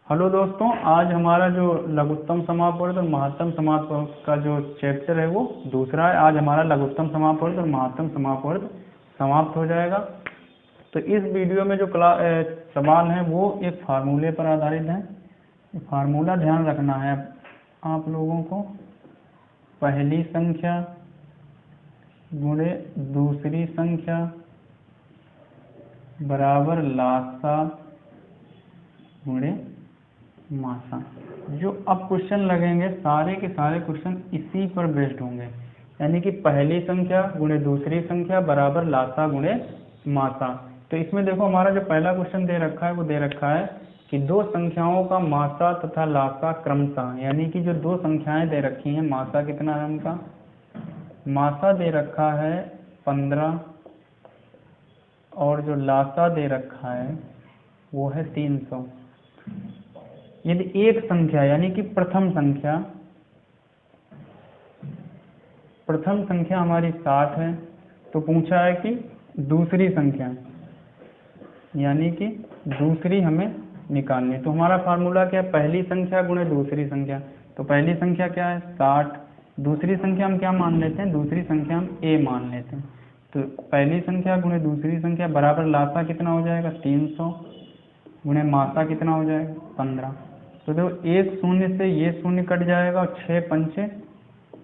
Hello दोस्तों, आज हमारा जो लघुत्तम समापवर्ग और महत्तम समापवर्ग का जो चैप्टर है वो दूसरा है। आज हमारा लघुत्तम समापवर्ग और महत्तम समापवर्ग समाप्त हो जाएगा। तो इस वीडियो में जो सवाल है वो एक फार्मूले पर आधारित है। फार्मूला ध्यान रखना है आप लोगों को। पहली संख्या गुणे दूसरी संख्या बराबर लासा गुणे मासा। जो अब क्वेश्चन लगेंगे सारे के सारे क्वेश्चन इसी पर बेस्ड होंगे, यानी कि पहली संख्या गुणे दूसरी संख्या बराबर लासा गुणे मासा। तो इसमें देखो हमारा जो पहला क्वेश्चन दे रखा है वो दे रखा है कि दो संख्याओं का मासा तथा लासा क्रमशः, यानी कि जो दो संख्याएं दे रखी हैं, मासा कितना है उनका, मासा दे रखा है 15 और जो लासा दे रखा है वो है 300। यदि एक संख्या यानी कि प्रथम संख्या हमारी 60 है, तो पूछा है कि दूसरी संख्या यानी कि दूसरी हमें निकालनी। तो हमारा फार्मूला क्या है, पहली संख्या गुणे दूसरी संख्या। तो पहली संख्या क्या है 60, दूसरी संख्या हम क्या मान लेते हैं, दूसरी संख्या हम a मान लेते हैं। तो पहली संख्या गुणे दूसरी संख्या बराबर लासा कितना हो जाएगा 300 गुणे मासा कितना हो जाएगा 15। तो देखो एक शून्य से ये शून्य कट जाएगा और 6 पंचे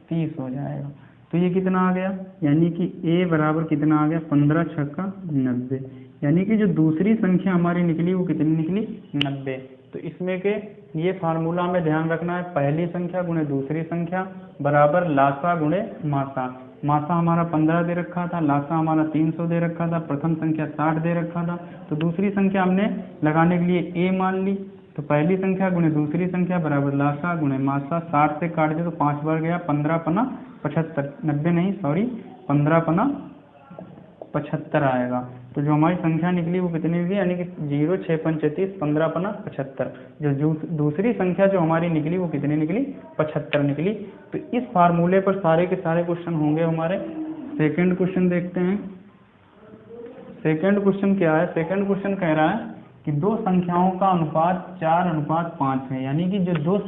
30 हो जाएगा। तो ये कितना आ गया, यानी कि a बराबर कितना आ गया 15 छक्का 90, यानी कि जो दूसरी संख्या हमारी निकली वो कितनी निकली 90। तो इसमें के ये फार्मूला में ध्यान रखना है, पहली संख्या गुणे दूसरी संख्या बराबर लासा गुणे मासा। मासा हमारा 15 दे रखा था, लासा हमारा 300 दे रखा था, प्रथम संख्या 60 दे रखा था। तो दूसरी संख्या हमने लगाने के लिए a मान ली। तो पहली संख्या गुणे दूसरी संख्या बराबर लासा गुणे मासा। 60 से काट दे तो 5 बार गया, 15 पना 75, 90 नहीं सॉरी 15 पना 75 आएगा। तो जो हमारी संख्या निकली वो कितनी हुई, यानी कि 0 6 पंचे 30, 15 पना 75। जो दूसरी संख्या जो हमारी निकली वो कितनी निकली 75 निकली। तो इस फार्मूले पर सारे के सारे क्वेश्चन होंगे हमारे। सेकंड क्वेश्चन देखते हैं। सेकंड क्वेश्चन क्या है, सेकंड क्वेश्चन कह रहा है कि दो संख्याओं का अनुपात 4:5 है, यानी कि जो दो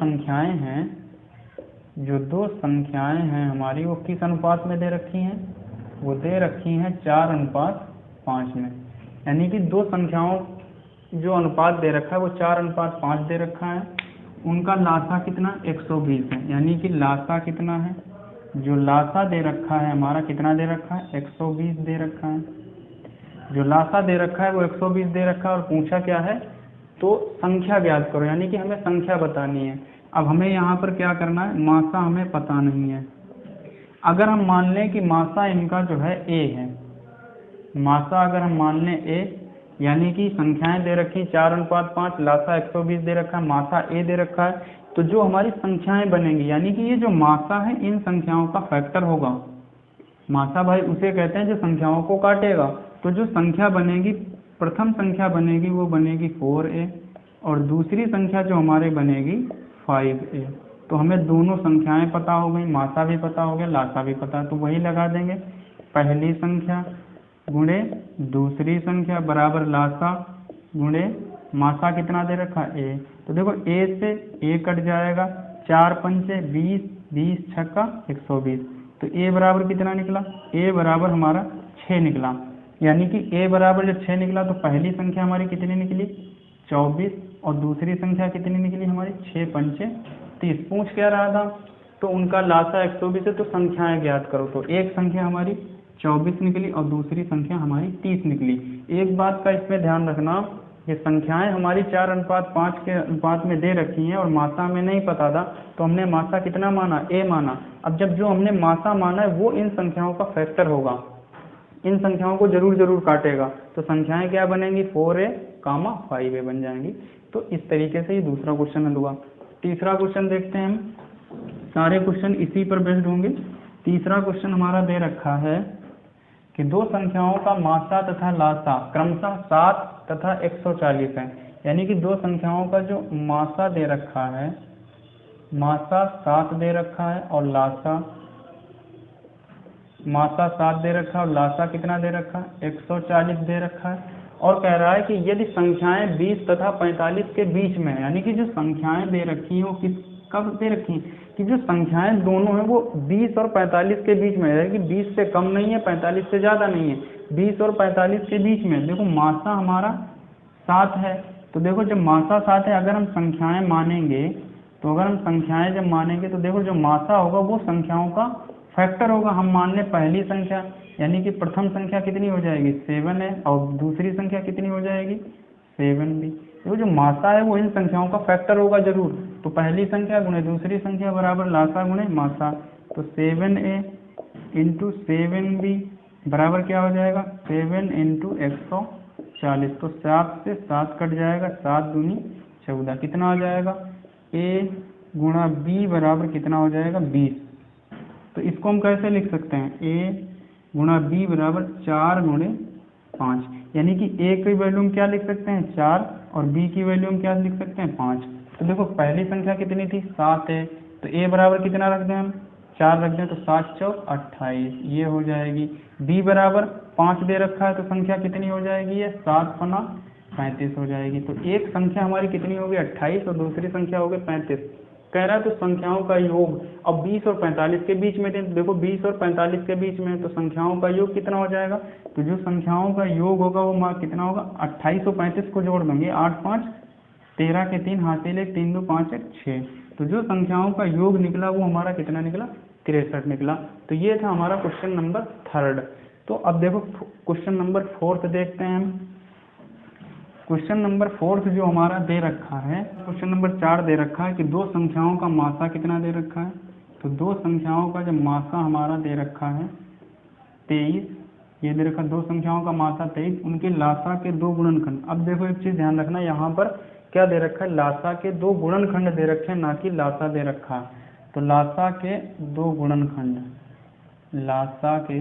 संख्याएं हैं हमारी वो किस अनुपात में दे रखी हैं, वो दे रखी हैं 4:5 में। यानी कि दो संख्याओं जो अनुपात दे रखा है वो 4:5 दे रखा है। उनका लासा कितना 120 है, यानी कि लासा कितना है, जो लासा दे रखा है हमारा कितना दे रखा है 120 दे रखा है। जो लासा दे रखा है वो 120 दे रखा है और पूछा क्या है, तो संख्या ज्ञात करो, यानी कि हमें संख्या बतानी है। अब हमें यहाँ पर क्या करना है, मासा हमें पता नहीं है। अगर हम मान लें कि मासा इनका जो है a है, मासा अगर हम मान लें a, यानी कि संख्याएं दे रखी 4:5, लासा 120 दे रखा है, मासा a दे रखा है, तो जो हमारी संख्याएं बनेंगी, यानी कि ये जो मासा है इन संख्याओं का फैक्टर होगा। मासा भाई उसे कहते हैं जो संख्याओं को काटेगा। तो जो संख्या बनेगी, प्रथम संख्या बनेगी वो बनेगी 4a और दूसरी संख्या जो हमारे बनेगी 5a। तो हमें दोनों संख्याएं पता हो गई, मासा भी पता हो गया, लासा भी पता, तो वही लगा देंगे। पहली संख्या गुणे दूसरी संख्या बराबर लासा गुणे मासा कितना दे रखा a। तो देखो a से a कट जाएगा, 4 पंचे 20, 20 छक्का 120। तो a बराबर कितना निकला, a बराबर हमारा 6 निकला। यानी कि a बराबर जब 6 निकला तो पहली संख्या हमारी कितनी निकली 24 और दूसरी संख्या कितनी निकली हमारी 6 पंचे 30। पूछ क्या रहा था, तो उनका लासा 120 है, तो संख्याएं ज्ञात करो। तो एक संख्या हमारी 24 निकली और दूसरी संख्या हमारी 30 निकली। एक बात का इसमें ध्यान रखना, ये संख्याएं हमारी 4:5 के अनुपात में दे रखी हैं और मासा में नहीं पता था, तो हमने मासा कितना माना a माना। अब जब जो हमने मासा माना है वो इन संख्याओं का फैक्टर होगा, इन संख्याओं को जरूर काटेगा। तो संख्याएं क्या बनेंगी 4a, 5a बन जाएंगी। तो इस तरीके से ये दूसरा क्वेश्चन हल हुआ। तीसरा क्वेश्चन देखते हैं हम, सारे क्वेश्चन इसी पर बेस्ड होंगे। तीसरा क्वेश्चन हमारा दे रखा है कि दो संख्याओं का मासा तथा लासा क्रमशः 7 तथा 140 है, यानी कि दो संख्याओं का जो मासा दे रखा है, मासा 7 दे रखा है और मासा 7 दे रखा है और लासा कितना दे रखा है 140 दे रखा है। और कह रहा है कि यदि संख्याएं 20 तथा 45 के बीच में है, यानी कि जो संख्याएं दे रखी हैं वो किस कब दे रखी हैं कि जो संख्याएं दोनों हैं वो 20 और 45 के बीच में है, कि 20 से कम नहीं है 45 से ज़्यादा नहीं है, 20 और 45 के बीच में। देखो मासा हमारा 7 है, तो देखो जब मासा 7 है, अगर हम संख्याएं मानेंगे तो अगर हम संख्याएं जब मानेंगे तो देखो जो मासा होगा वो संख्याओं का फैक्टर होगा। हम मान लें पहली संख्या, यानी कि प्रथम संख्या कितनी हो जाएगी 7 है, और दूसरी संख्या कितनी हो जाएगी 7 भी। तो जो मासा है वो इन संख्याओं का फैक्टर होगा जरूर। तो पहली संख्या गुणे दूसरी संख्या बराबर लासा गुणे मासा। तो 7a इंटू 7b बराबर क्या हो जाएगा 7 इंटू 140। तो 7 से 7 कट जाएगा, 7 दूनी 14, कितना आ जाएगा a गुणा b बराबर कितना हो जाएगा 20। तो इसको हम कैसे लिख सकते हैं a गुणा b बराबर 4 गुणे 5, यानी कि a की वैल्यू हम क्या लिख सकते हैं 4 और b की वैल्यू हम क्या लिख सकते हैं 5। तो देखो पहली संख्या कितनी थी 7 है, तो a बराबर कितना रख दें हम 4 रख दें, तो 7 चौक 28 ये हो जाएगी। b बराबर 5 दे रखा है, तो संख्या कितनी हो जाएगी ये 7 पना 35 हो जाएगी। तो एक संख्या हमारी कितनी होगी 28 और दूसरी संख्या होगी 35। कह रहा है तो संख्याओं का योग, अब 20 और 45 के बीच में थे, देखो 20 और 45 के बीच में, तो संख्याओं का योग कितना हो जाएगा, तो जो संख्याओं का योग होगा वो कितना होगा 28 और 35 को जोड़ देंगे, 8 5 13 के 3 हासिल 1 3 2 5 1 6। तो जो संख्याओं का योग निकला वो हमारा कितना निकला 63 निकला। तो ये था हमारा क्वेश्चन नंबर 3। तो अब देखो क्वेश्चन नंबर 4 देखते हैं हम। क्वेश्चन नंबर 4 जो हमारा दे रखा है, क्वेश्चन नंबर 4 दे रखा है कि दो संख्याओं का मासा कितना दे रखा है। तो दो संख्याओं का जब मासा हमारा दे रखा है 23, ये दे रखा दो संख्याओं का मासा 23, उनके लासा के दो गुणनखंड। अब देखो एक चीज ध्यान रखना, यहाँ पर क्या दे रखा है लासा के दो गुणनखंड दे रखे हैं, ना कि लासा दे रखा है। तो लासा के दो गुणनखंड, लासा के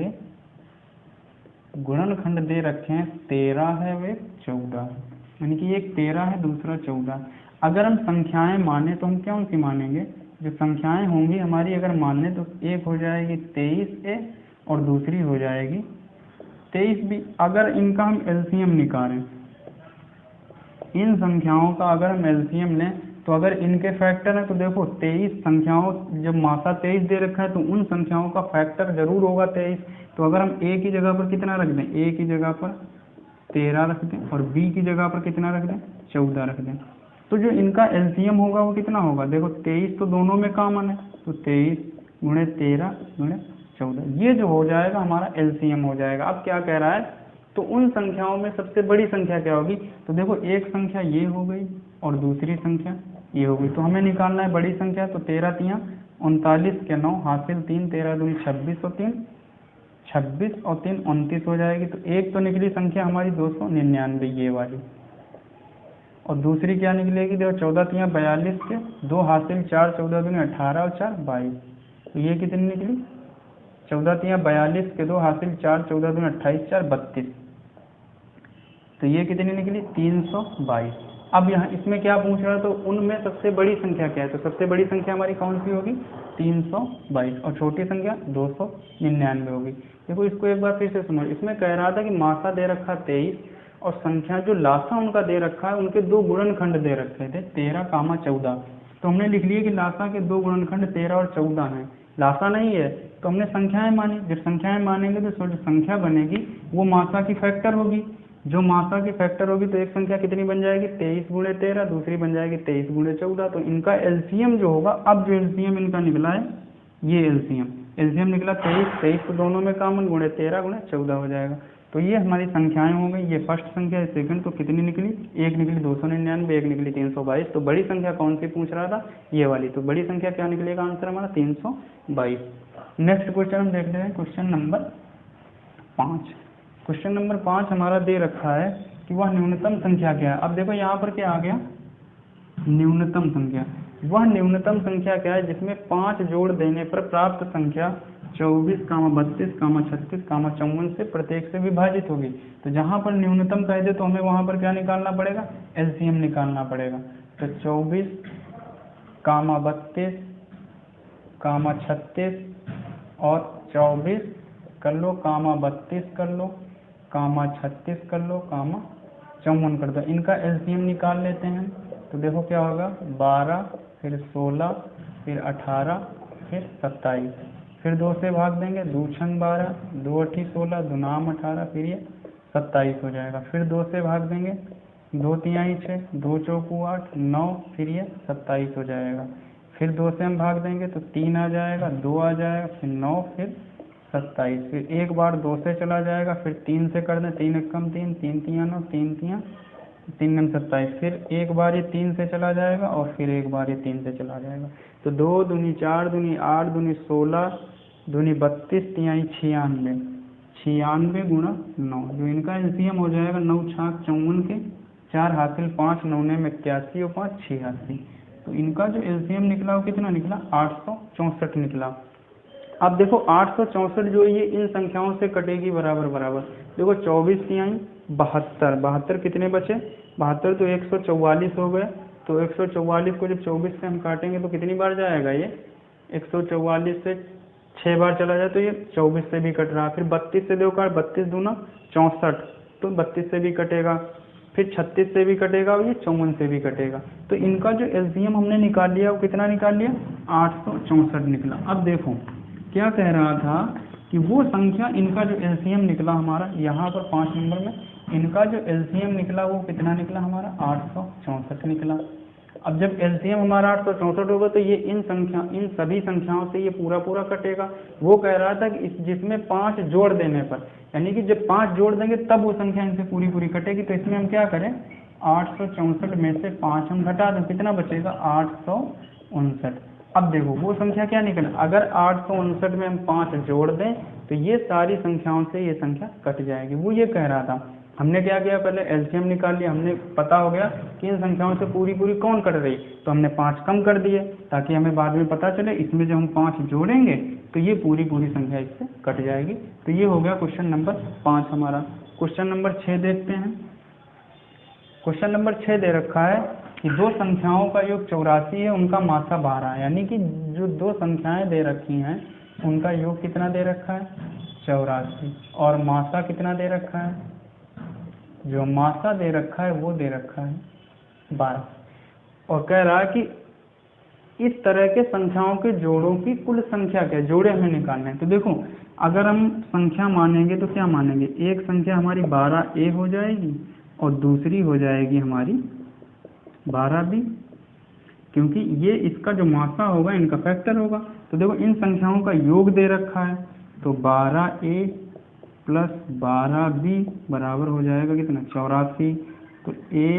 गुणनखंड दे रखे हैं 13 है वे 14, यानी कि एक 13 है दूसरा 14। अगर हम संख्याएं माने तो हम कौन सी मानेंगे, जो संख्याएं होंगी हमारी अगर माने तो एक हो जाएगी 23a और दूसरी हो जाएगी 23b। अगर इनका हम एलसीएम निकालें, इन संख्याओं का अगर हम एलसीएम लें तो अगर इनके फैक्टर हैं तो देखो 23 संख्याओं, जब मासा 23 दे रखा है तो उन संख्याओं का फैक्टर जरूर होगा 23। तो अगर हम a की जगह पर कितना रख दें, a की जगह पर 13 रख दें और b की जगह पर कितना रख दें 14 रख दें, तो जो इनका एलसीएम होगा वो कितना होगा, देखो 23 तो दोनों में कॉमन है, तो 23 गुणे 13 गुणे 14, ये जो हो जाएगा हमारा एलसीएम हो जाएगा। अब क्या कह रहा है, तो उन संख्याओं में सबसे बड़ी संख्या क्या होगी, तो देखो एक संख्या ये हो गई और दूसरी संख्या ये हो गई, तो हमें निकालना है बड़ी संख्या। तो 13 तियाँ 39 के 9 हासिल 3, 13 दूनी 26 और 3 26 और 3 29 हो जाएगी। तो एक तो निकली संख्या हमारी 299 ये वाली, और दूसरी क्या निकलेगी, देखो 14 तियाँ 42 के 2 हासिल 4, 14 दूनी 18 और 4 22। तो ये कितनी निकली 14 तियाँ 42 के 2 हासिल 4, 14 दूनी 28 4 32। तो ये कितनी निकली 322। अब यहाँ इसमें क्या पूछ रहा है, तो उनमें सबसे बड़ी संख्या क्या है, तो सबसे बड़ी संख्या हमारी कौन सी होगी 322 और छोटी संख्या 299 होगी। देखो इसको एक बार फिर से समझ, इसमें कह रहा था कि मासा दे रखा 23 और संख्या जो लासा उनका दे रखा है उनके दो गुणनखंड दे रखे थे 13, 14। तो हमने लिख लिया कि लासा के दो गुणनखंड 13 और 14 हैं। लासा नहीं है तो हमने संख्याएं मानी, जब संख्याएं मानेंगे तो जो संख्या बनेगी वो मासा की फैक्टर होगी, जो मासा की फैक्टर होगी तो एक संख्या कितनी बन जाएगी 23 गुणे 13, दूसरी बन जाएगी 23 गुणे 14। तो इनका एलसीएम जो होगा, अब जो एलसीएम इनका निकला है ये एलसीएम निकला 23 तो दोनों में कॉमन गुणे 13 गुणे 14 हो जाएगा। तो ये हमारी संख्याएं हो गई, ये फर्स्ट संख्या है, सेकंड तो कितनी निकली, एक निकली 299, एक निकली 322। तो बड़ी संख्या कौन सी पूछ रहा था, ये वाली। तो बड़ी संख्या क्या निकलेगा आंसर हमारा 322। नेक्स्ट क्वेश्चन हम देखते हैं क्वेश्चन नंबर 5। क्वेश्चन नंबर 5 हमारा दे रखा है कि वह न्यूनतम संख्या क्या है। अब देखो यहाँ पर क्या आ गया, न्यूनतम संख्या। वह न्यूनतम संख्या क्या है जिसमें 5 जोड़ देने पर प्राप्त संख्या 24, 32, 36, 54 से प्रत्येक से विभाजित होगी। तो जहाँ पर न्यूनतम कह दे तो हमें वहाँ पर क्या निकालना पड़ेगा, एलसीएम निकालना पड़ेगा। तो 24, 32, 36 और 24 कर लो, 32 कर लो, 36 कर लो, 54 कर दो। इनका एलसीएम निकाल लेते हैं। तो देखो क्या होगा, 12 फिर 16 फिर 18 फिर 27, फिर 2 से भाग देंगे, 2 छंग 12, 2 अठी 16, 2 नाम 18, फिर ये 27 हो जाएगा। फिर 2 से भाग देंगे, 2 तिहाई 6, 2 चौकू 8, 9, फिर ये 27 हो जाएगा। फिर 2 से हम भाग देंगे तो 3 आ जाएगा, 2 आ जाएगा, फिर 9, फिर 27, फिर एक बार 2 से चला जाएगा, फिर 3 से कर दें, 3 एकम 3, 3 तिया 9, 3 तिया 3 नम 27, फिर एक बार ये 3 से चला जाएगा और फिर एक बार ये 3 से चला जाएगा। तो 2 दूनी 4 दूनी 8 दूनी 16 दूनी 32 तिहाई 96, 96 गुणा 9, जो इनका एलसीएम हो जाएगा 9 छाक 54 के, 4 हासिल 5, 9 में 81 और 5 86। तो इनका जो एलसीएम निकला वो कितना निकला, 864 निकला। अब देखो 864 जो ये इन संख्याओं से कटेगी बराबर बराबर। देखो 24 तिहाई 72, 72 कितने बचे, 72 तो 144 हो गए। तो 144 को जब 24 से हम काटेंगे तो कितनी बार जाएगा ये, 144 से 6 बार चला जाए तो ये 24 से भी कट रहा। फिर 32 से 2 काट, 32 दूना 64, तो 32 से भी कटेगा। फिर 36 से भी कटेगा और ये 54 से भी कटेगा। तो इनका जो एलसीएम हमने निकाल लिया वो कितना निकाल लिया, 864 निकला। अब देखो क्या कह रहा था कि वो संख्या, इनका जो एलसीएम निकला हमारा यहाँ पर 5 नंबर में, इनका जो एलसीएम निकला वो कितना निकला हमारा, 864 निकला। अब जब एलसीएम हमारा 864 होगा तो ये इन सभी संख्याओं से ये पूरा पूरा कटेगा। वो कह रहा था कि जिसमें 5 जोड़ देने पर, यानी कि जब 5 जोड़ देंगे तब वो संख्या इनसे पूरी पूरी कटेगी। तो इसमें हम क्या करें, 864 में से 5 हम घटा दें, कितना बचेगा, 859। अब देखो वो संख्या क्या निकले, अगर 859 में हम 5 जोड़ दें तो ये सारी संख्याओं से ये संख्या कट जाएगी। वो ये कह रहा था। हमने क्या किया, पहले एलसीएम निकाल लिया, हमने पता हो गया कि इन संख्याओं से पूरी पूरी कौन कट रही, तो हमने 5 कम कर दिए ताकि हमें बाद में पता चले इसमें जब हम 5 जोड़ेंगे तो ये पूरी पूरी संख्या इससे कट जाएगी। तो ये हो गया क्वेश्चन नंबर 5 हमारा। क्वेश्चन नंबर 6 देखते हैं। क्वेश्चन नंबर 6 दे रखा है कि 2 संख्याओं का योग 84 है, उनका मासा 12 है। यानी कि जो 2 संख्याएं दे रखी हैं उनका योग कितना दे रखा है, 84, और मासा कितना दे रखा है, जो मासा दे रखा है वो दे रखा है 12। और कह रहा है कि इस तरह के संख्याओं के जोड़ों की कुल संख्या क्या है, जोड़े हमें निकालने हैं। तो देखो अगर हम संख्या मानेंगे तो क्या मानेंगे, एक संख्या हमारी 12A हो जाएगी और दूसरी हो जाएगी हमारी 12B, क्योंकि ये इसका जो मासा होगा इनका फैक्टर होगा। तो देखो इन संख्याओं का योग दे रखा है, तो 12A प्लस 12B बराबर हो जाएगा कितना, 84। तो A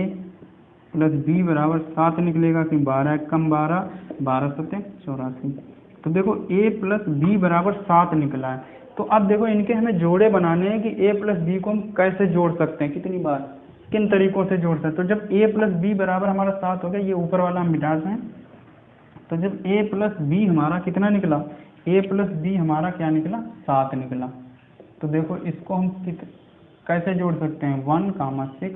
प्लस B बराबर 7 निकलेगा कि 12 कम 12, 12 सत्ते 84। तो देखो A प्लस B बराबर 7 निकला है। तो अब देखो इनके हमें जोड़े बनाने हैं कि A प्लस B को हम कैसे जोड़ सकते हैं, कितनी बार, किन तरीकों से जोड़ सकते हैं। तो जब A प्लस B बराबर हमारा 7 हो गया, ये ऊपर वाला हम मिटा दें। तो जब A प्लस B हमारा कितना निकला, A प्लस B हमारा क्या निकला, 7 निकला। तो देखो इसको हम कैसे जोड़ सकते हैं, 1, 6,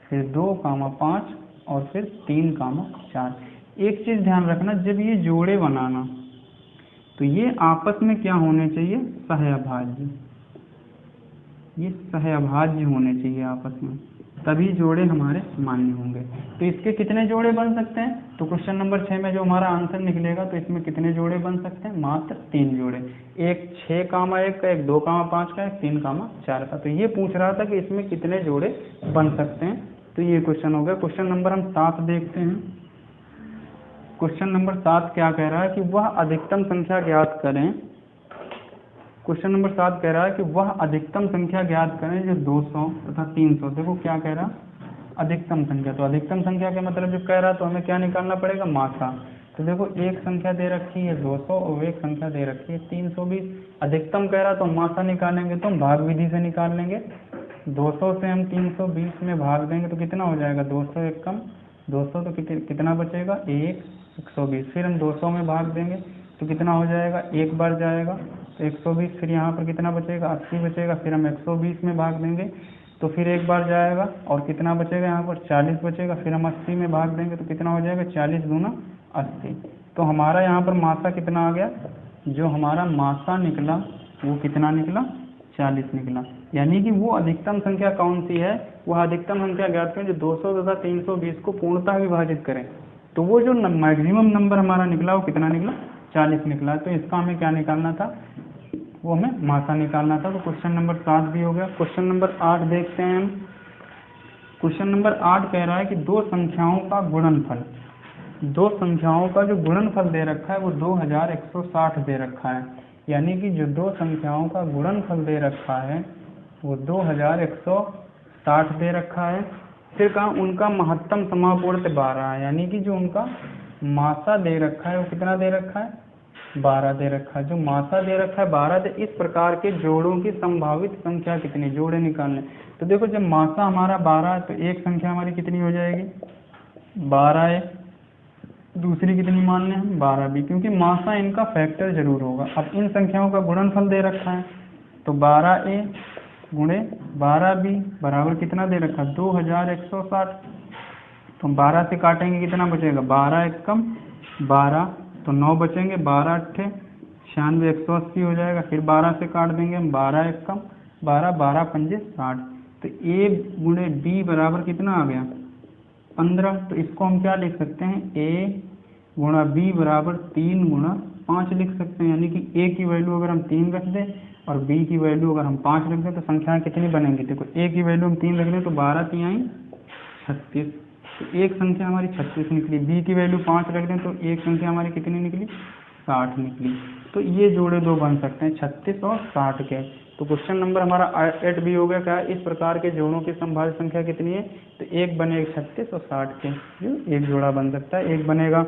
फिर 2, 5 और फिर 3, 4। एक चीज़ ध्यान रखना, जब ये जोड़े बनाना तो ये आपस में क्या होने चाहिए, सहअभाज्य। ये सहअभाज्य होने चाहिए आपस में, तभी जोड़े हमारे मान्य होंगे। तो इसके कितने जोड़े बन सकते हैं, तो क्वेश्चन नंबर 6 में जो हमारा आंसर निकलेगा तो इसमें कितने जोड़े बन सकते हैं, मात्र 3 जोड़े। एक 6, 1 का, एक 2, 5 का, एक 3, 4 का। तो ये पूछ रहा था कि इसमें कितने जोड़े बन सकते हैं। तो ये क्वेश्चन हो गया। क्वेश्चन नंबर हम 7 देखते हैं। क्वेश्चन नंबर 7 क्या कह रहा है कि वह अधिकतम संख्या ज्ञात करें। क्वेश्चन नंबर 7 कह रहा है कि वह अधिकतम संख्या ज्ञात करें जो 200 तथा 300। देखो क्या कह रहा, अधिकतम संख्या। तो अधिकतम संख्या का मतलब जब कह रहा तो हमें क्या निकालना पड़ेगा, मासा। तो देखो एक संख्या दे रखी है 200 और एक संख्या दे रखी है 320। अधिकतम कह रहा तो हम मासा निकालेंगे, तो हम भाग विधि से निकाल लेंगे। 200 से हम 320 में भाग देंगे तो कितना हो जाएगा, 200 एक कम 200, तो कितना बचेगा, 120। फिर हम 200 में भाग देंगे तो कितना हो जाएगा, एक बार जाएगा तो 120। फिर यहाँ पर कितना बचेगा, 80 बचेगा। फिर हम 120 में भाग देंगे तो फिर एक बार जाएगा और कितना बचेगा, यहाँ पर 40 बचेगा। फिर हम 80 में भाग देंगे तो कितना हो जाएगा, 40 दूना 80। तो हमारा यहाँ पर मासा कितना आ गया, जो हमारा मासा निकला वो कितना निकला, 40 निकला। यानी कि वो अधिकतम संख्या कौन सी है, वह अधिकतम संख्या ज्ञात करें जो 200 तथा 320 को पूर्णतः विभाजित करें। तो वो जो मैक्सिमम नंबर हमारा निकला वो कितना निकला, 40 निकला। तो इसका हमें क्या निकालना था, वो हमें मासा निकालना था। तो क्वेश्चन नंबर 7 भी हो गया। क्वेश्चन नंबर 8 देखते हैं हम। क्वेश्चन नंबर 8 कह रहा है कि दो संख्याओं का गुणनफल, दो संख्याओं का जो गुणनफल दे रखा है वो 2160 दे रखा है। यानी कि जो दो संख्याओं का गुणनफल दे रखा है वो 2160 दे रखा है। फिर कहा उनका महत्तम समापूर्त 12 है। यानी कि जो उनका मासा दे रखा है वो कितना दे रखा है, 12 दे रखा है। जो मासा दे रखा है 12 दे, इस प्रकार के जोड़ों की संभावित संख्या कितनी, जोड़े निकालने। तो देखो जब मासा हमारा 12 है तो एक संख्या हमारी कितनी हो जाएगी, 12 है। दूसरी कितनी मान लें हम, 12 भी, क्योंकि मासा इनका फैक्टर जरूर होगा। अब इन संख्याओं का गुणनफल दे रखा है तो 12a गुणे 12b बराबर कितना दे रखा है, 2160। तो 12 से काटेंगे कितना बचेगा, 12 एकम 12, तो 9 बचेंगे, 12 अट्ठे 96, 180 हो जाएगा। फिर 12 से काट देंगे हम, 12 एकम 12, 12 पंजे 60। तो a गुणे b बराबर कितना आ गया, 15। तो इसको हम क्या लिख सकते हैं, a गुणा b बराबर 3 गुणा 5 लिख सकते हैं। यानी कि a की वैल्यू अगर हम 3 रख दें और b की वैल्यू अगर हम 5 रख दें तो संख्याएं कितनी बनेंगी। देखो a की वैल्यू हम 3 रख दें तो 12 3 36, तो एक संख्या हमारी 36 निकली। b की वैल्यू 5 रख दें तो एक संख्या हमारी कितनी निकली, 60 निकली। तो ये जोड़े दो बन सकते हैं 36 और 60 के। तो क्वेश्चन नंबर हमारा 8 भी हो गया। क्या इस प्रकार के जोड़ों की संभावित संख्या कितनी है, तो एक बनेगा 36 और 60 के, जो एक जोड़ा बन सकता है। एक बनेगा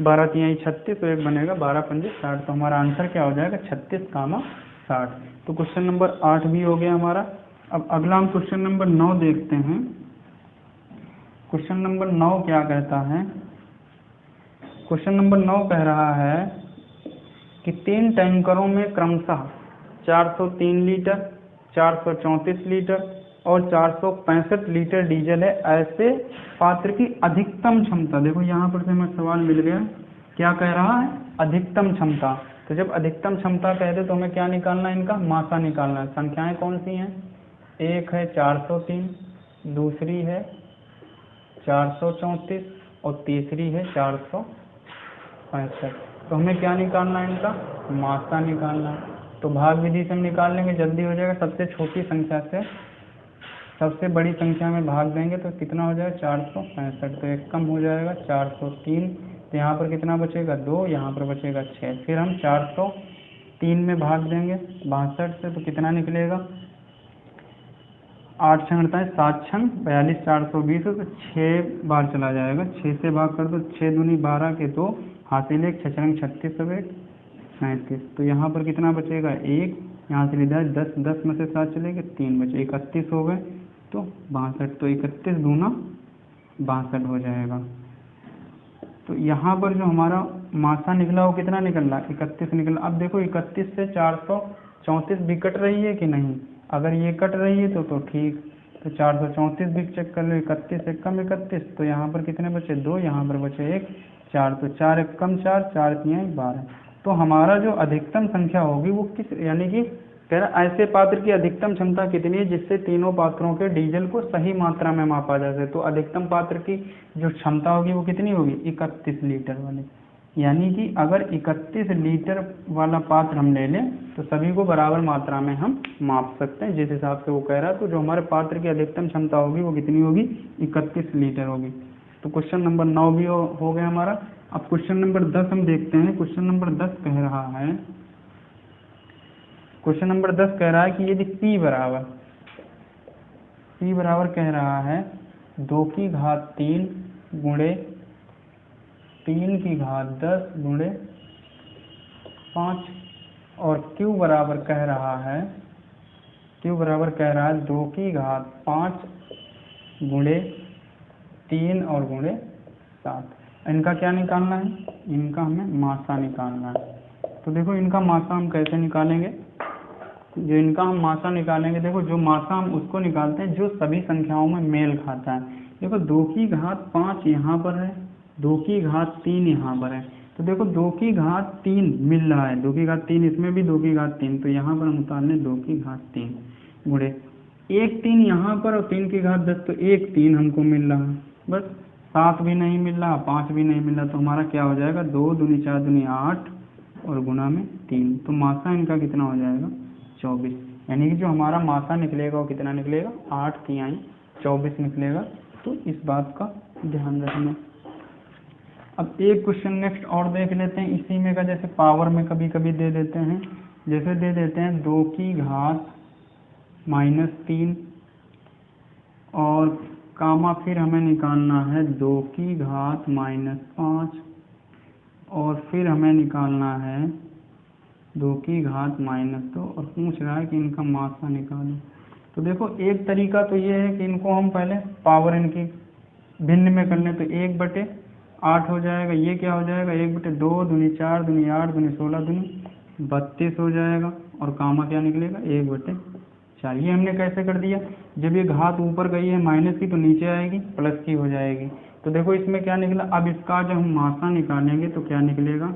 12 3 36 और एक बनेगा 12 पंजे 60। तो हमारा आंसर क्या हो जाएगा, 36, 60। तो क्वेश्चन नंबर 8 भी हो गया हमारा। अब अगला हम क्वेश्चन नंबर 9 देखते हैं। क्वेश्चन नंबर 9 क्या कहता है, क्वेश्चन नंबर 9 कह रहा है कि 3 टैंकरों में क्रमशः 403 लीटर, 434 लीटर और 465 लीटर डीजल है। ऐसे पात्र की अधिकतम क्षमता, देखो यहाँ पर से हमें सवाल मिल गया, क्या कह रहा है, अधिकतम क्षमता। तो जब अधिकतम क्षमता कह दे तो हमें क्या निकालना है, इनका मासा निकालना है। संख्याएं कौन सी हैं, एक है 403, दूसरी है 434 और तीसरी है 465। तो हमें क्या निकालना है, इनका मासा निकालना है। तो भाग विधि से हम निकाल लेंगे, जल्दी हो जाएगा। सबसे छोटी संख्या से सबसे बड़ी संख्या में भाग देंगे तो कितना हो जाएगा, 465। तो एक कम हो जाएगा 403। तो यहाँ पर कितना बचेगा, 2, यहाँ पर बचेगा 6। फिर हम 403 में भाग देंगे 62 से, तो कितना निकलेगा, 8 छंग 48, 7 छंग 42, 420। तो 6 बार चला जाएगा, 6 से भाग कर दो, 6 दूनी 12 के 2, हासिल 1, 6 छंग 36 और 37। तो यहाँ पर कितना बचेगा, 1, यहाँ से लिखा है 10, 10 में से 7 चले गए, 3 बचे, 31 हो गए। तो 62, तो 31 दूना 62 हो जाएगा। तो यहाँ पर जो हमारा मासा निकला वो कितना निकला, 31 निकला। अब देखो 31 से 434 भी कट रही है कि नहीं, अगर ये कट रही है तो ठीक। तो 434 भी चेक कर लो, 31 एक कम 31, तो यहाँ पर कितने बचे, 2, यहाँ पर बचे 1, 4। तो 4 एक कम 4, 4 3 12। तो हमारा जो अधिकतम संख्या होगी वो किस, यानी कि कह रहा ऐसे पात्र की अधिकतम क्षमता कितनी है जिससे तीनों पात्रों के डीजल को सही मात्रा में मापा जा सके। तो अधिकतम पात्र की जो क्षमता होगी वो कितनी होगी, 31 लीटर वाली। यानी कि अगर 31 लीटर वाला पात्र हम ले लें तो सभी को बराबर मात्रा में हम माप सकते हैं, जिस हिसाब से वो कह रहा है। तो जो हमारे पात्र की अधिकतम क्षमता होगी वो कितनी होगी, 31 लीटर होगी। तो क्वेश्चन नंबर 9 भी हो गया हमारा। अब क्वेश्चन नंबर 10 हम देखते हैं। क्वेश्चन नंबर 10 कह रहा है, क्वेश्चन नंबर 10 कह रहा है कि यदि P बराबर कह रहा है 2 की घात 3 गुणे 3 की घात 10 गुणे 5 और Q बराबर कह रहा है 2 की घात 5 गुणे 3 और गुणे 7। इनका क्या निकालना है, इनका हमें मासा निकालना है। तो देखो इनका मासा हम कैसे निकालेंगे, जो इनका हम मासा निकालेंगे, देखो जो मासा हम उसको निकालते हैं जो सभी संख्याओं में मेल खाता है। देखो 2 की घात 5 यहाँ पर है, 2 की घात 3 यहाँ पर है। तो देखो 2 की घात 3 मिल रहा है, 2 की घात 3 इसमें भी 2 की घात 3, तो यहाँ पर हम उतार लें 2 की घात 3 गुणे 1 3 यहाँ पर और 3 की घात 10, तो 1 3 हमको मिल रहा है, बस 7 भी नहीं मिल रहा, 5 भी नहीं मिल रहा, तो हमारा क्या हो जाएगा 2 दूनी 4 दूनी 8 और गुना में 3, तो मासा इनका कितना हो जाएगा 24, यानी कि जो हमारा मासा निकलेगा वो कितना निकलेगा 8 तिहाई 24 निकलेगा। तो इस बात का ध्यान रखना। अब एक क्वेश्चन नेक्स्ट और देख लेते हैं इसी में का, जैसे पावर में कभी कभी दे देते हैं, जैसे दे देते हैं 2 की घात -3 और कामा फिर हमें निकालना है 2 की घात -5 और फिर हमें निकालना है 2 की घात -2 और पूछ रहा है कि इनका मासा निकालो। तो देखो एक तरीका तो ये है कि इनको हम पहले पावर इनकी भिन्न में कर लें, तो 1/8 हो जाएगा, ये क्या हो जाएगा 1/2 दूनी 4 दूनी 8 दूनी 16 दूनी 32 हो जाएगा, और कामा क्या निकलेगा 1/4। ये हमने कैसे कर दिया, जब ये घात ऊपर गई है माइनस की तो नीचे आएगी प्लस की हो जाएगी। तो देखो इसमें क्या निकला, अब इसका जब हम मासा निकालेंगे तो क्या निकलेगा,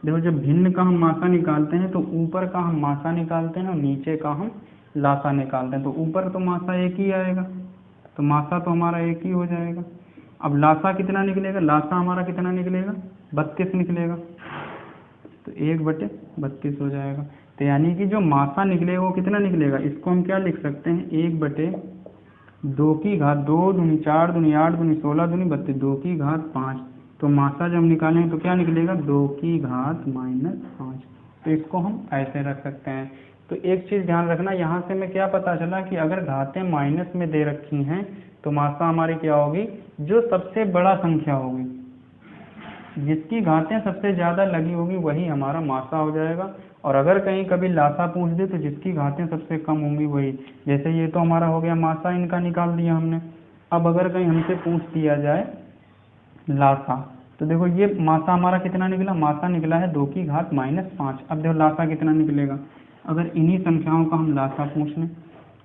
देखो जब भिन्न का हम मासा निकालते हैं तो ऊपर का हम मासा निकालते हैं और नीचे का हम लासा निकालते हैं, तो ऊपर तो मासा एक ही आएगा, तो मासा तो हमारा एक ही हो जाएगा। अब लासा कितना निकलेगा, लासा हमारा कितना निकलेगा 32 निकलेगा, तो 1/32 हो जाएगा। तो यानी कि जो मासा निकलेगा वो कितना निकलेगा, इसको हम क्या लिख सकते हैं 1/2 की घात 2 दूनी 4 दूनी 8 दूनी 16 दूनी 32, 2 की घात 5, तो मासा जब निकालेंगे तो क्या निकलेगा 2 की घात -5। तो इसको हम ऐसे रख सकते हैं। तो एक चीज़ ध्यान रखना, यहाँ से हमें क्या पता चला कि अगर घातें माइनस में दे रखी हैं तो मासा हमारी क्या होगी, जो सबसे बड़ा संख्या होगी, जिसकी घातें सबसे ज़्यादा लगी होगी वही हमारा मासा हो जाएगा। और अगर कहीं कभी लासा पूछ दे तो जिसकी घातें सबसे कम होंगी वही, जैसे ये तो हमारा हो गया मासा, इनका निकाल दिया हमने। अब अगर कहीं हमसे पूछ दिया जाए लासा, तो देखो ये मासा हमारा कितना निकला, मासा निकला है 2 की घात -5। अब देखो लासा कितना निकलेगा, अगर इन्हीं संख्याओं का हम लासा पूछ लें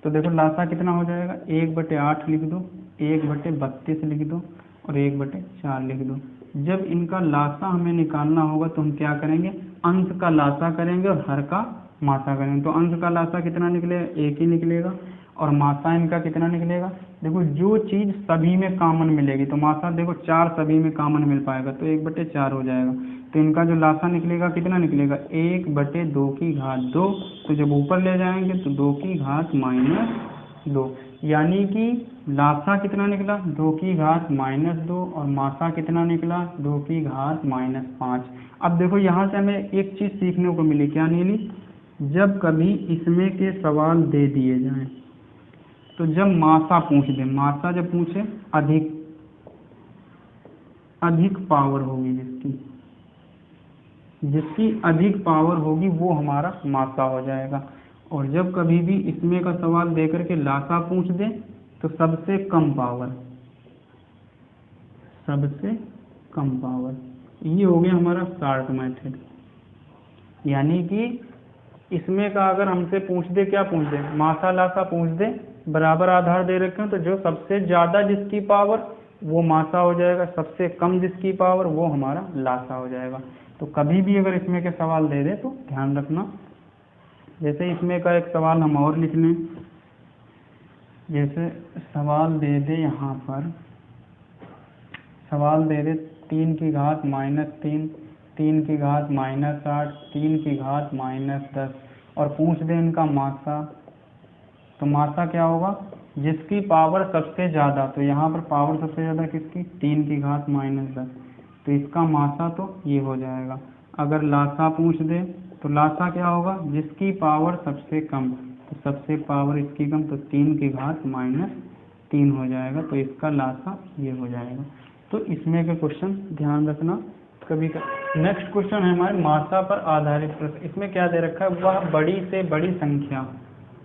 तो देखो लासा कितना हो जाएगा 1/8 लिख दो, 1/32 लिख दो और 1/4 लिख दो। जब इनका लासा हमें निकालना होगा तो हम क्या करेंगे, अंश का लासा करेंगे और हर का मासा करेंगे। तो अंश का लासा कितना निकलेगा, 1 ही निकलेगा, और मासा इनका कितना निकलेगा, देखो जो चीज़ सभी में कॉमन मिलेगी, तो मासा देखो 4 सभी में कॉमन मिल पाएगा तो 1/4 हो जाएगा। तो इनका जो लासा निकलेगा कितना निकलेगा 1/2 की घात 2, तो जब ऊपर ले जाएंगे तो 2 की घात -2, यानी कि लासा कितना निकला 2 की घात -2 और मासा कितना निकला 2 की घात -5। अब देखो यहाँ से हमें एक चीज़ सीखने को मिली, क्या मिली, जब कभी इसमें के सवाल दे दिए जाएं तो जब मासा पूछ दे, मासा जब पूछे अधिक पावर होगी, जिसकी अधिक पावर होगी वो हमारा मासा हो जाएगा। और जब कभी भी इसमें का सवाल दे करके लासा पूछ दे तो सबसे कम पावर, ये हो गया हमारा शॉर्ट मेथड। यानी कि इसमें का अगर हमसे पूछ दे, क्या पूछ दे, मासा लासा पूछ दे, बराबर आधार दे रखे हैं, तो जो सबसे ज़्यादा जिसकी पावर वो मासा हो जाएगा, सबसे कम जिसकी पावर वो हमारा लासा हो जाएगा। तो कभी भी अगर इसमें के सवाल दे दे तो ध्यान रखना। जैसे इसमें का एक सवाल हम और लिख लें, जैसे सवाल दे दे, यहाँ पर सवाल दे दे 3 की घात -3, 3 की घात -8, 3 की घात -10 और पूछ दे इनका मासा, तो मासा क्या होगा, जिसकी पावर सबसे ज़्यादा, तो यहाँ पर पावर सबसे ज़्यादा किसकी 3 की घात -10, तो इसका मासा तो ये हो जाएगा। अगर लासा पूछ दे तो लासा क्या होगा, जिसकी पावर सबसे कम, तो सबसे पावर इसकी कम, तो 3 की घात -3 हो जाएगा, तो इसका लासा ये हो जाएगा। तो इसमें के क्वेश्चन ध्यान रखना कभी का। नेक्स्ट क्वेश्चन है हमारे मासा पर आधारित प्रश्न। इसमें क्या दे रखा है, वह बड़ी से बड़ी संख्या,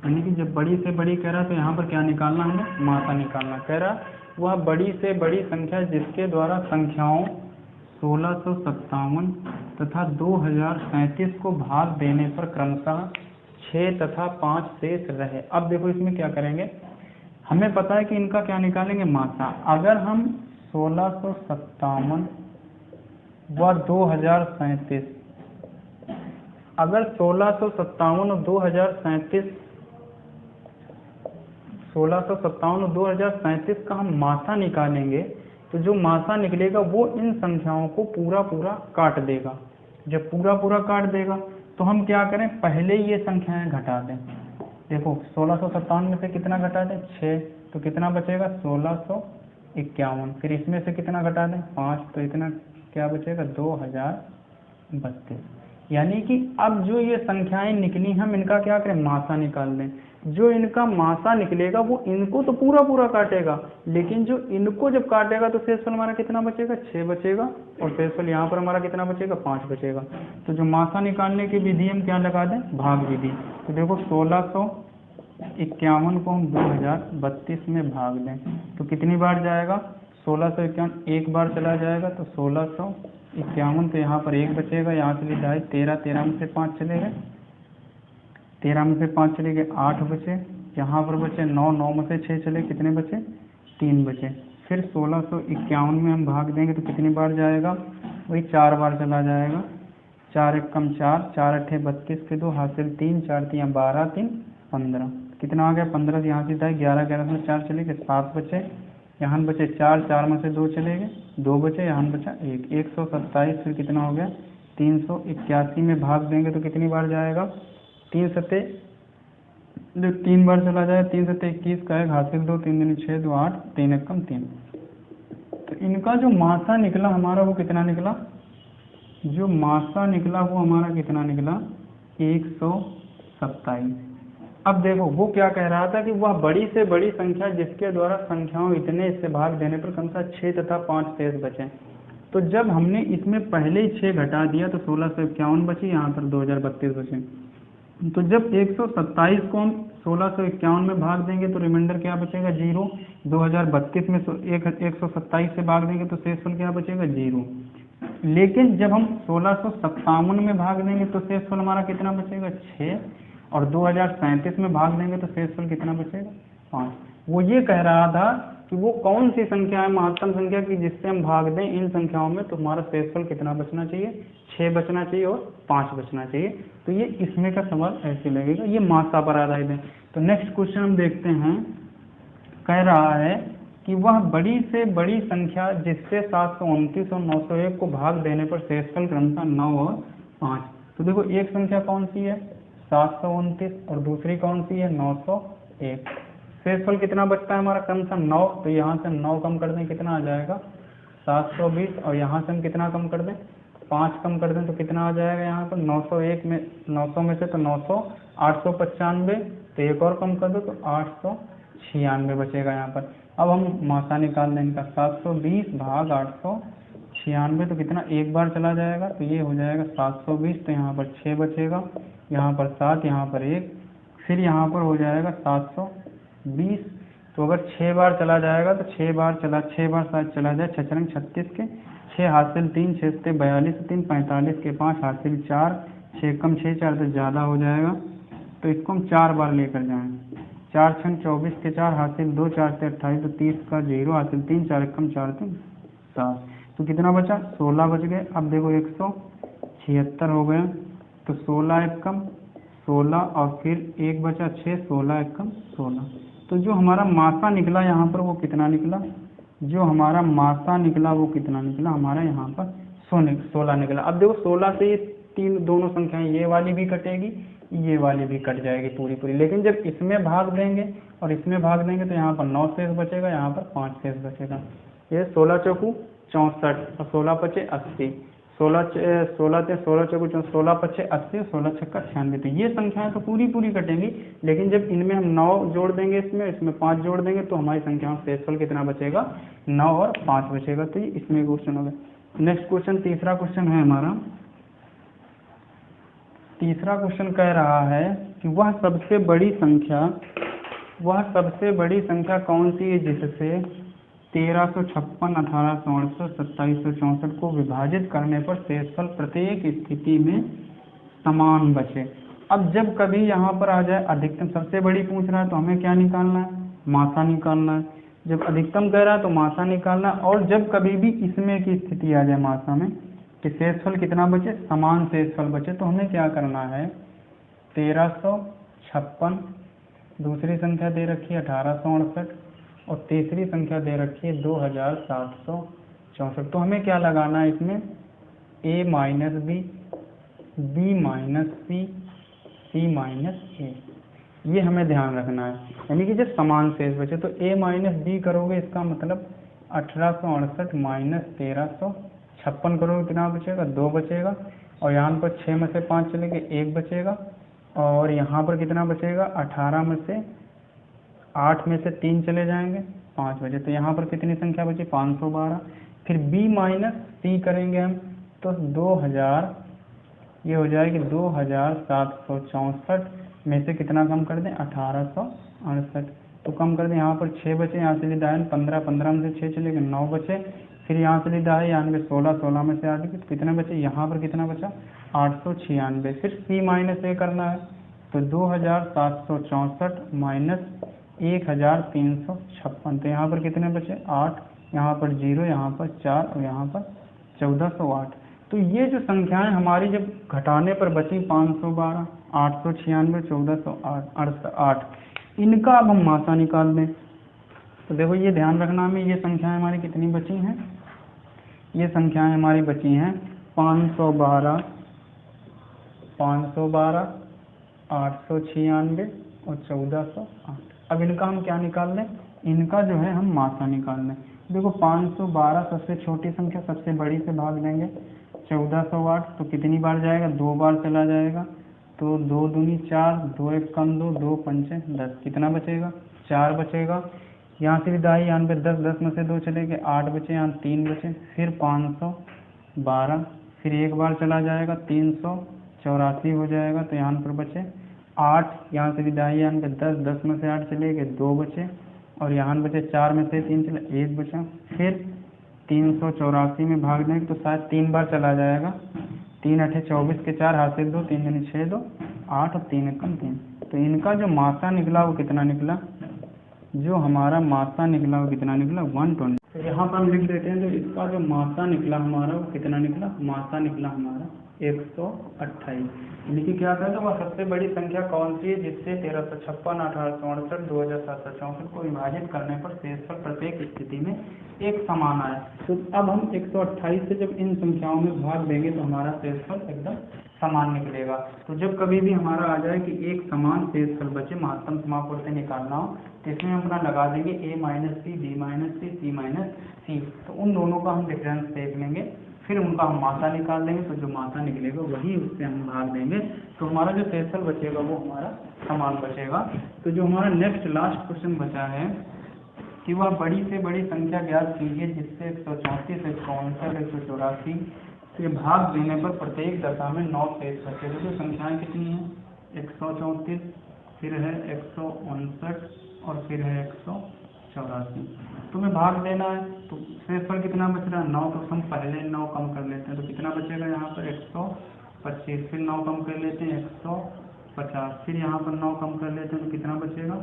यानी कि जब बड़ी से बड़ी कह रहा है तो यहाँ पर क्या निकालना है, मासा निकालना। कह रहा वह बड़ी से बड़ी संख्या जिसके द्वारा संख्याओं 1657 तथा 2037 को भाग देने पर क्रमशः 6 तथा 5 शेष रहे। अब देखो इसमें क्या करेंगे, हमें पता है कि इनका क्या निकालेंगे, मासा। अगर हम 1657 वह 2037। अगर 1657 और 2037 1657 और 2037 का हम मासा निकालेंगे तो जो मासा निकलेगा वो इन संख्याओं को पूरा पूरा काट देगा। जब पूरा पूरा काट देगा तो हम क्या करें, पहले ये संख्याएं घटा दें। देखो 1657 में से कितना घटा दें, 6, तो कितना बचेगा 1651। फिर इसमें से कितना घटा दें, 5, तो इतना क्या बचेगा 2032। यानी कि अब जो ये संख्याएं निकली हम इनका क्या करें, मासा निकाल लें। जो इनका मासा निकलेगा वो इनको तो पूरा पूरा काटेगा, लेकिन जो इनको जब काटेगा तो शेषफल हमारा कितना बचेगा, 6 बचेगा, और शेषफल यहाँ पर हमारा कितना बचेगा, 5 बचेगा। तो जो मासा निकालने की विधि हम क्या लगा दें, भाग विधि। तो देखो 1651 को हम 2032 में भाग दें तो कितनी बार जाएगा, 1651 एक बार चला जाएगा तो 1651, तो यहाँ पर 1 बचेगा, यहाँ चली जाए 13, 13 में से 5 चले गए, 13 में से 5 चले गए 8 बचे, यहाँ पर बचे 9, 9 में से 6 चले, कितने बचे 3 बचे। फिर 1651 में हम भाग देंगे तो कितनी बार जाएगा, वही 4 बार चला जाएगा, 4 एकम 4, 4 अट्ठे 32 के 2 हासिल 3, 4 3 12, 3 15, कितना आ गया 15 से यहाँ सीधा 11, 11 में 4 चले गए 7 बचे, यहाँ बचे 4, 4 में से 2 चले गए 2 बचे, यहाँ बचा 1, 127। फिर कितना हो गया 381 में भाग देंगे तो कितनी बार जाएगा, 3 सत्ते 3 बार चला जाए, 3 सत्ते 21 का 1 हासिल 2, 3 दूनी 6, 2 8, 3 एकम 3। तो इनका जो मासा निकला हमारा वो कितना निकला, जो मासा निकला वो हमारा कितना निकला 127। अब देखो वो क्या कह रहा था कि वह बड़ी से बड़ी संख्या जिसके द्वारा संख्याओं इतने से भाग देने पर क्रमशः 6 तथा 5 शेष बचे। तो जब हमने इसमें पहले ही 6 घटा दिया तो 1651 बची, यहाँ पर 2032 बचे। तो जब 127 को हम 1651 में भाग देंगे तो रिमाइंडर क्या बचेगा 0, 2032 में 127 से भाग देंगे तो शेषफल क्या बचेगा 0। लेकिन जब हम 1657 में भाग देंगे तो शेषफल हमारा कितना बचेगा 6, और 2037 में भाग देंगे तो शेषफल कितना बचेगा 5। वो ये कह रहा था कि वो कौन सी संख्या है महत्तम संख्या की जिससे हम भाग दें इन संख्याओं में तो हमारा शेषफल कितना बचना चाहिए, 6 बचना चाहिए और 5 बचना चाहिए। तो ये इसमें का सवाल ऐसे लगेगा, ये मासा पर आधारित है। तो नेक्स्ट क्वेश्चन हम देखते हैं, कह रहा है कि वह बड़ी से बड़ी संख्या जिससे 729 और 901 को भाग देने पर शेषफल क्रमशः 9 और 5। तो देखो एक संख्या कौन सी है 729 और दूसरी कौन सी है 901। शेषफल कितना बचता है हमारा क्रमशः 9, तो यहाँ से हम 9 कम कर दें कितना आ जाएगा 720, और यहाँ से हम कितना कम कर दें 5 कम कर दें तो कितना आ जाएगा यहाँ पर 901 में 900 में से तो 900, 895, तो एक और कम कर दो तो 896 बचेगा यहाँ पर। अब हम मासा निकाल दें इनका 720 भाग 896, तो कितना एक बार चला जाएगा तो ये हो जाएगा 720, तो यहाँ पर 6 बचेगा, यहाँ पर 7, यहाँ पर 1, फिर यहाँ पर हो जाएगा 720। तो अगर 6 बार चला जाएगा तो 6 बार शायद चला जाए 6 रंग 36 के 6 हासिल 3, 6 से 42, 3 45 के 5 हासिल 4, 6 कम 6 4 तो ज़्यादा हो जाएगा, तो इसको हम 4 बार लेकर जाएँ। 4 छंग 24 के 4 हासिल 2, 4 से 28, तो 30 का 0 हासिल 3, 4 कम 4 3 7, तो कितना बचा 16 बच गए। अब देखो 176 हो गए, तो 16 एकम 16 और फिर 1 बचा 6, 16 एकम 16। तो जो हमारा मासा निकला यहाँ पर वो कितना निकला, जो हमारा मासा निकला वो कितना निकला हमारा यहाँ पर 16 निकला। अब देखो 16 से ये दोनों संख्याएं ये वाली भी कटेगी, ये वाली भी कट जाएगी पूरी पूरी, लेकिन जब इसमें भाग देंगे और इसमें भाग देंगे तो यहाँ पर 9 शेष बचेगा, यहाँ पर 5 शेष बचेगा। ये 16 चौकू 64 और 16 पचे 80, 16 चौकू 16 पचे 80, 16 छक्का 96। तो ये संख्याएं तो पूरी पूरी कटेंगी, लेकिन जब इनमें हम 9 जोड़ देंगे, इसमें 5 जोड़ देंगे तो हमारी संख्याओं शेषफल कितना बचेगा 9 और 5 बचेगा। तो ये इसमें क्वेश्चन होगा। नेक्स्ट क्वेश्चन, तीसरा क्वेश्चन है हमारा। तीसरा क्वेश्चन कह रहा है कि वह सबसे बड़ी संख्या कौन सी है जिससे 1356, 1868, 2764 को विभाजित करने पर शेषफल प्रत्येक स्थिति में समान बचे। अब जब कभी यहाँ पर आ जाए अधिकतम, सबसे बड़ी पूछ रहा है तो हमें क्या निकालना है, मासा निकालना है। जब अधिकतम कह रहा है तो मासा निकालना है, और जब कभी भी इसमें की स्थिति आ जाए मासा में कि शेषफल कितना बचे, समान शेषफल बचे। तो हमें क्या करना है, 1356, दूसरी संख्या दे रखी है 1868 और तीसरी संख्या दे रखी है 2764। तो हमें क्या लगाना है इसमें, a minus B minus C minus A, ये हमें ध्यान रखना है। यानी कि जब समान शेष बचे तो a माइनस बी करोगे, इसका मतलब 1868 माइनस 1356 करोगे, कितना बचेगा, 2 बचेगा। और यहाँ पर 6 में से 5 चले गए, 1 बचेगा। और यहाँ पर कितना बचेगा, 18 में से 8 में से 3 चले जाएंगे, 5 बचे। तो यहाँ पर कितनी संख्या बची, 512। फिर b माइनस सी करेंगे हम तो 2000, ये हो जाएगी 2764 में से कितना कम कर दें, 1868। तो कम कर दें, यहाँ पर 6 बचे, यहाँ से लिदायन 15, 15 में से 6 चले गए, 9 बचे। फिर यहाँ से लिदायन 16, 16 में से 8 तो कितने बचे, यहाँ पर कितना बचा, 896। फिर c माइनस ए करना है तो 2764 माइनस 1356, तो यहाँ पर कितने बचे, 8, यहाँ पर 0, यहाँ पर 4 और यहाँ पर 1408। तो ये जो संख्याएं हमारी जब घटाने पर बची 512, 896, 1408, इनका अब हम मासा निकाल दें। तो देखो ये ध्यान रखना हमें, ये संख्याएं हमारी कितनी बची हैं, ये संख्याएं हमारी बची हैं 512, 896 और 1408। अब इनका हम क्या निकाल लें, इनका जो है हम मासा निकाल लें। देखो 512 सबसे छोटी संख्या, सबसे बड़ी से भाग देंगे, 1408 तो कितनी बार जाएगा, 2 बार चला जाएगा। तो 2 दूनी 4, 2 1 कम 2, 2 पंचे 10, कितना बचेगा, 4 बचेगा। यहाँ से भी दाई, यहाँ पे 10, 10 में से 2 चले गए, 8 बचे, यहाँ 3 बचे। फिर 512, फिर 1 बार चला जाएगा, 384 हो जाएगा। तो यहाँ पर बचे 8, यहाँ से विदाई, यहाँ पे 10, 10 में से 8 चले गए, 2 बचे। और यहाँ बचे 4 में से 3 चले, 1 बचा। फिर 384 में भाग देंगे तो शायद 3 बार चला जाएगा, 3 8 24 के 4 हाथ से 2, 3 दूनी 6, 2 8 और 3 1 3। तो इनका जो मासा निकला वो कितना निकला, जो हमारा मासा निकला वो कितना निकला, 120। तो यहाँ पर हम लिख देते हैं, तो इसका जो मासा निकला हमारा वो कितना निकला, मासा निकला हमारा 128। यानी कि क्या कहते हैं, वह सबसे बड़ी संख्या कौन सी है जिससे 1356, 1868, 2764 को विभाजित करने पर शेषफल प्रत्येक स्थिति में एक समान आया। तो अब हम 128 से जब इन संख्याओं में भाग देंगे तो हमारा शेषफल एकदम समान निकलेगा। तो जब कभी भी हमारा आ जाए कि एक समान शेषफल बचे, महत्तम समापवर्ती निकालना हो, तो इसमें हम अपना लगा देंगे a minus C, b minus C, c minus C. तो उन दोनों का हम डिफरेंस देख लेंगे, फिर उनका हम मासा निकाल देंगे। तो जो मासा निकलेगा वही उससे हम भाग देंगे, तो हमारा जो शेषफल बचेगा वो हमारा समान बचेगा। तो जो हमारा नेक्स्ट लास्ट क्वेश्चन बचा है कि वह बड़ी से बड़ी संख्या ज्ञात कीजिए जिससे 134, 159, 184 के भाग देने पर प्रत्येक दशा में 9 शेष बचे। तो संख्याएं कितनी हैं, 134, फिर है 159 और फिर है 184। तुम्हें भाग देना है तो शेषफल कितना बच रहा है, 9। तो हम पहले 9 कम कर लेते हैं, तो कितना बचेगा यहाँ पर 125। फिर 9 कम कर लेते हैं 150, फिर यहाँ पर 9 कम कर लेते हैं तो कितना बचेगा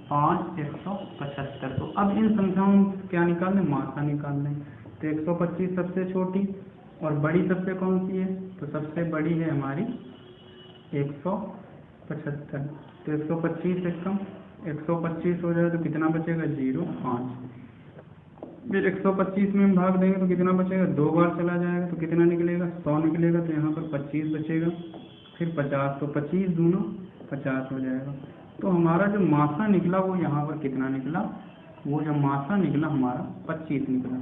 5, 175। तो अब इन संख्याओं में क्या निकाल लें, मासा निकाल लें। तो 125 सबसे छोटी और बड़ी सबसे कौन सी है, तो सबसे बड़ी है हमारी 175। तो 125 से कम 125 हो जाए तो कितना बचेगा 0, 5। फिर 125 में हम भाग देंगे तो कितना बचेगा, 2 बार चला जाएगा तो कितना निकलेगा, 100 निकलेगा। तो यहाँ पर 25 बचेगा, फिर 50, तो 25 दूना 50 हो जाएगा। तो हमारा जो मासा निकला वो यहाँ पर कितना निकला, वो जो मासा निकला हमारा 25 निकला।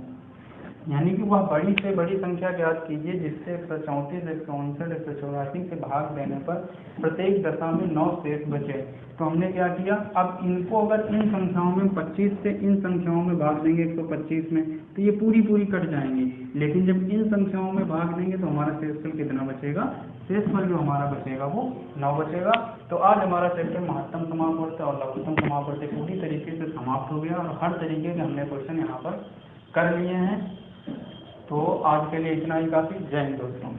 यानी कि वह बड़ी से बड़ी संख्या ज्ञात कीजिए जिससे 134, 159, 184 से भाग देने पर प्रत्येक दशा में 9 शेष बचे। तो हमने क्या किया, अब इनको अगर इन संख्याओं में 25 से इन संख्याओं में भाग देंगे 125 में तो ये पूरी कर जाएंगी, लेकिन जब इन संख्याओं में भाग देंगे तो हमारा शेषफल कितना बचेगा, शेषफल जो हमारा बचेगा वो 9 बचेगा। तो आज हमारा चैप्टर महत्तम समापवर्ती और लघुत्तम समापवर्ती पूरी तरीके से समाप्त हो गया और हर तरीके के हमने क्वेश्चन यहाँ पर कर लिए हैं। तो आज के लिए इतना ही काफ़ी। जय हिंद दोस्तों।